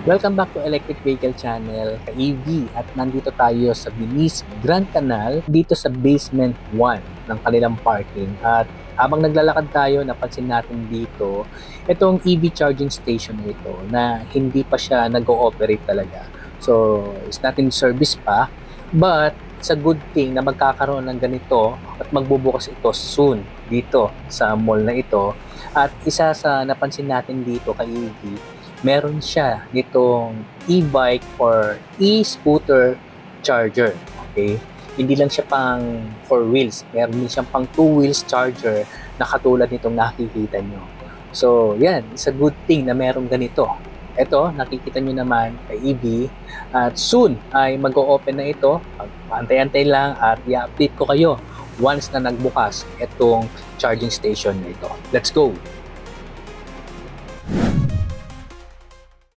Welcome back to Electric Vehicle Channel, ka-EV, at nandito tayo sa Venice Grand Canal dito sa basement 1 ng kanilang parking. At habang naglalakad tayo, napansin natin dito itong EV charging station na ito na hindi pa siya nag-ooperate talaga. So, it's not in service pa, but it's a good thing na magkakaroon ng ganito at magbubukas ito soon dito sa mall na ito. At isa sa napansin natin dito ka-EV, meron siya nitong e-bike or e-scooter charger. Okay? Hindi lang siya pang 4 wheels. Meron din siyang pang 2 wheels charger na katulad nitong nakikita nyo. So, yan. It's a good thing na meron ganito. Ito, nakikita nyo naman kay EV. At soon ay mag-o-open na ito. Antay-antay lang at i-update ko kayo once na nagbukas itong charging station na ito. Let's go!